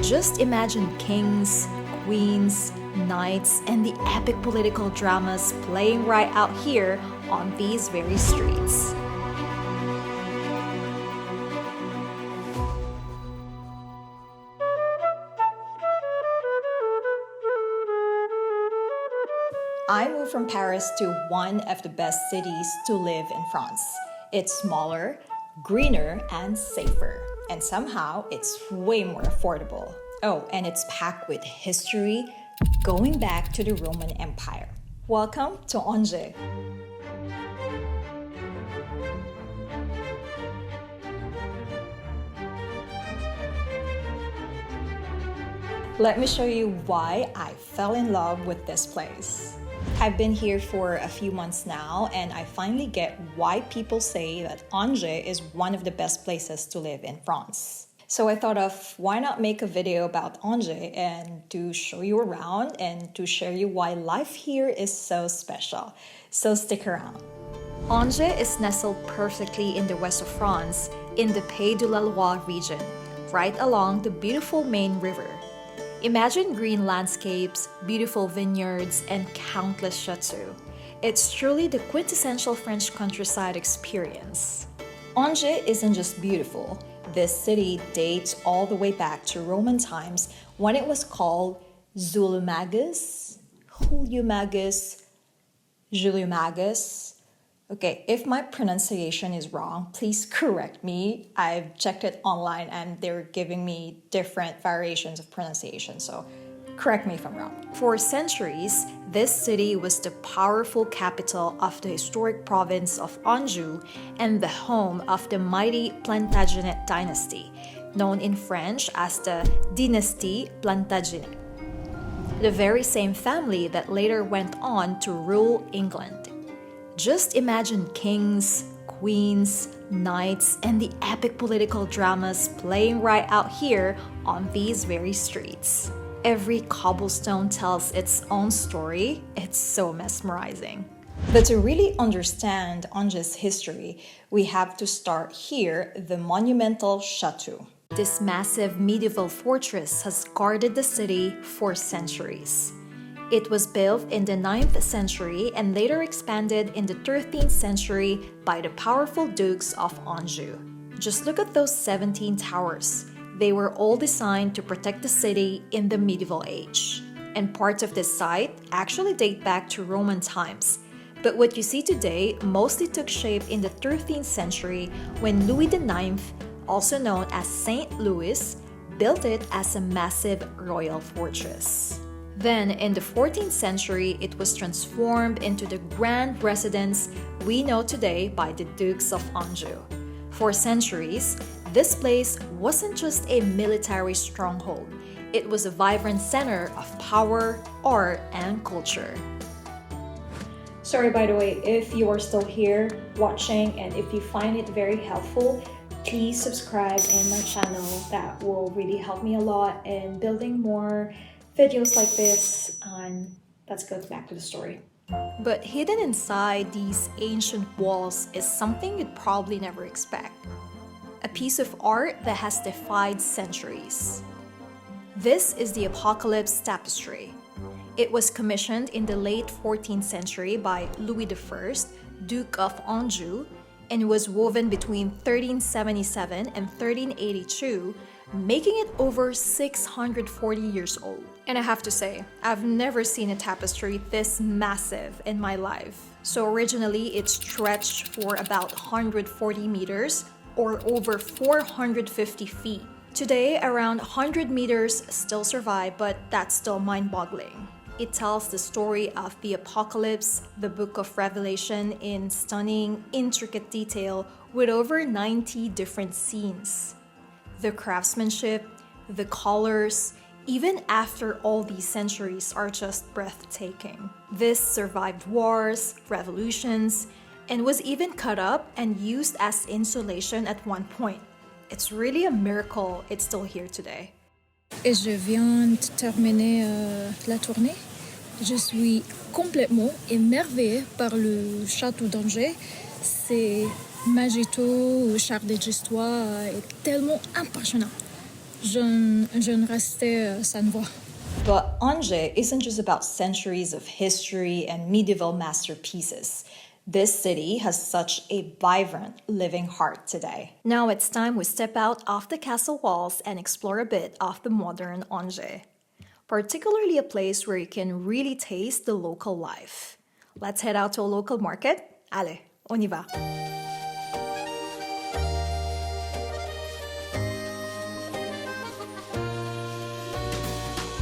Just imagine kings, queens, knights, and the epic political dramas playing right out here on these very streets. I moved from Paris to one of the best cities to live in France. It's smaller, greener, and safer. And somehow, it's way more affordable. Oh, and it's packed with history going back to the Roman Empire. Welcome to Angers. Let me show you why I fell in love with this place. I've been here for a few months now, and I finally get why people say that Angers is one of the best places to live in France. So I thought of why not make a video about Angers and to show you around and to share you why life here is so special. So stick around. Angers is nestled perfectly in the west of France in the Pays de la Loire region, right along the beautiful Main River. Imagine green landscapes, beautiful vineyards, and countless châteaux. It's truly the quintessential French countryside experience. Angers isn't just beautiful. This city dates all the way back to Roman times when it was called Julius Magus. Okay, if my pronunciation is wrong, please correct me. I've checked it online and they're giving me different variations of pronunciation, so correct me if I'm wrong. For centuries, this city was the powerful capital of the historic province of Anjou and the home of the mighty Plantagenet dynasty, known in French as the Dynastie Plantagenet, the very same family that later went on to rule England. Just imagine kings, queens, knights, and the epic political dramas playing right out here on these very streets. Every cobblestone tells its own story. It's so mesmerizing. But to really understand Angers' history, we have to start here, the monumental Château. This massive medieval fortress has guarded the city for centuries. It was built in the 9th century and later expanded in the 13th century by the powerful dukes of Anjou. Just look at those 17 towers. They were all designed to protect the city in the medieval age. And parts of this site actually date back to Roman times. But what you see today mostly took shape in the 13th century when Louis IX, also known as Saint Louis, built it as a massive royal fortress. Then, in the 14th century, it was transformed into the grand residence we know today by the Dukes of Anjou. For centuries, this place wasn't just a military stronghold. It was a vibrant center of power, art, and culture. Sorry, by the way, if you are still here watching and if you find it very helpful, please subscribe in my channel. That will really help me a lot in building more videos like this, and let's go back to the story. But hidden inside these ancient walls is something you'd probably never expect. A piece of art that has defied centuries. This is the Apocalypse Tapestry. It was commissioned in the late 14th century by Louis I, Duke of Anjou, and was woven between 1377 and 1382, making it over 640 years old. And I have to say, I've never seen a tapestry this massive in my life. So originally, it stretched for about 140 meters or over 450 feet. Today, around 100 meters still survive, but that's still mind-boggling. It tells the story of the Apocalypse, the Book of Revelation, in stunning, intricate detail with over 90 different scenes. The craftsmanship, the colors, even after all these centuries, are just breathtaking. This survived wars, revolutions, and was even cut up and used as insulation at one point. It's really a miracle it's still here today. Et je viens de terminer la tournée. Je suis complètement émerveillée par le château d'Angers. C'est magéto, char d'histoire est tellement impressionnant. je ne restais sans voix. But Angers isn't just about centuries of history and medieval masterpieces. This city has such a vibrant, living heart today. Now it's time we step out of the castle walls and explore a bit of the modern Angers, particularly a place where you can really taste the local life. Let's head out to a local market. Allez, on y va.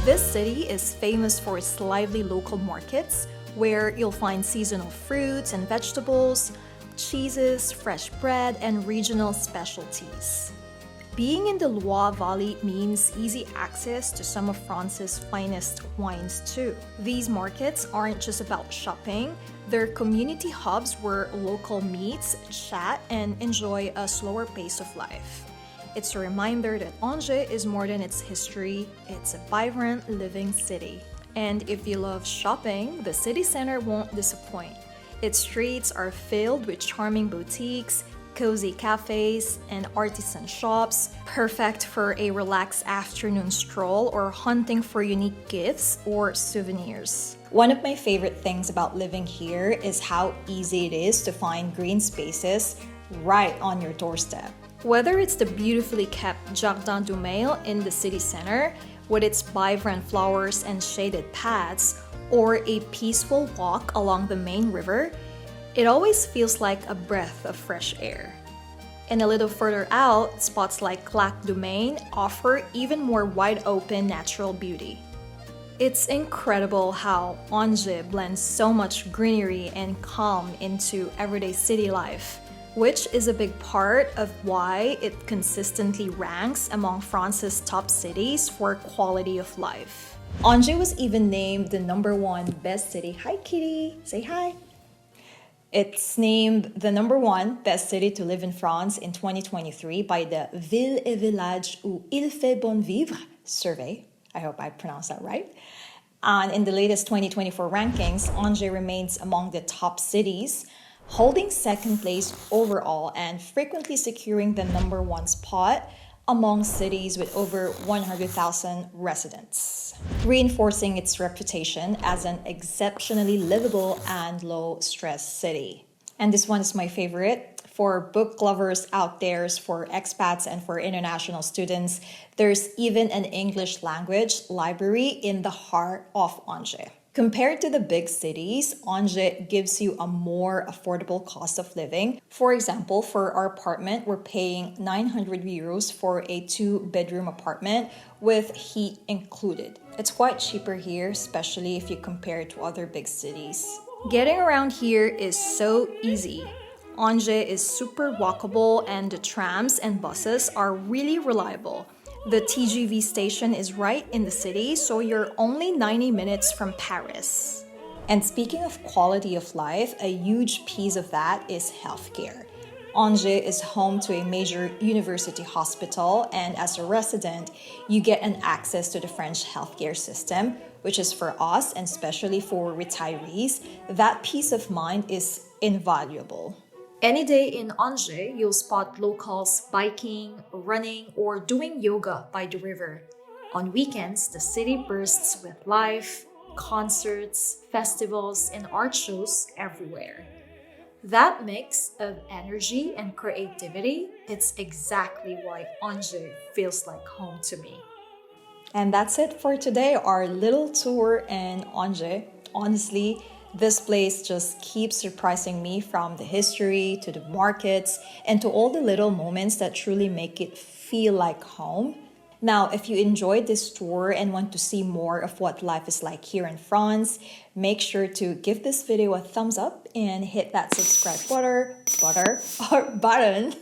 This city is famous for its lively local markets where you'll find seasonal fruits and vegetables, cheeses, fresh bread, and regional specialties. Being in the Loire Valley means easy access to some of France's finest wines too. These markets aren't just about shopping, they're community hubs where local meets, chat, and enjoy a slower pace of life. It's a reminder that Angers is more than its history, it's a vibrant, living city. And if you love shopping, the city center won't disappoint. Its streets are filled with charming boutiques, cozy cafes, and artisan shops, perfect for a relaxed afternoon stroll or hunting for unique gifts or souvenirs. One of my favorite things about living here is how easy it is to find green spaces right on your doorstep. Whether it's the beautifully kept Jardin du Mail in the city center, with its vibrant flowers and shaded paths, or a peaceful walk along the main river, it always feels like a breath of fresh air. And a little further out, spots like Lac du Maine offer even more wide-open natural beauty. It's incredible how Angers blends so much greenery and calm into everyday city life, which is a big part of why it consistently ranks among France's top cities for quality of life. Angers was even named the #1 best city. Hi, kitty. Say hi. It's named the #1 best city to live in France in 2023 by the Ville et Village où il fait bon vivre survey. I hope I pronounced that right. And in the latest 2024 rankings, Angers remains among the top cities, holding second place overall and frequently securing the #1 spot among cities with over 100,000 residents, reinforcing its reputation as an exceptionally livable and low-stress city. And this one is my favorite. For book lovers out there, for expats and for international students, there's even an English language library in the heart of Angers. Compared to the big cities, Angers gives you a more affordable cost of living. For example, for our apartment, we're paying 900 euros for a 2-bedroom apartment with heat included. It's quite cheaper here, especially if you compare it to other big cities. Getting around here is so easy. Angers is super walkable and the trams and buses are really reliable. The TGV station is right in the city, so you're only 90 minutes from Paris. And speaking of quality of life, a huge piece of that is healthcare. Angers is home to a major university hospital, and as a resident, you get an access to the French healthcare system, which is for us, and especially for retirees, that peace of mind is invaluable. Any day in Angers, you'll spot locals biking, running, or doing yoga by the river. On weekends, the city bursts with life, concerts, festivals, and art shows everywhere. That mix of energy and creativity, it's exactly why Angers feels like home to me. And that's it for today, our little tour in Angers. Honestly, this place just keeps surprising me, from the history to the markets and to all the little moments that truly make it feel like home. Now, if you enjoyed this tour and want to see more of what life is like here in France, make sure to give this video a thumbs up and hit that subscribe button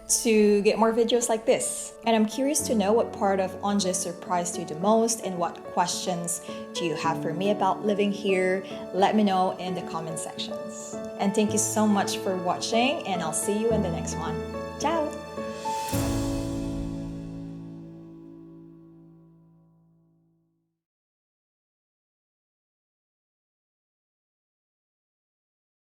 to get more videos like this. And I'm curious to know what part of Angers surprised you the most and what questions do you have for me about living here. Let me know in the comment sections. And thank you so much for watching, and I'll see you in the next one.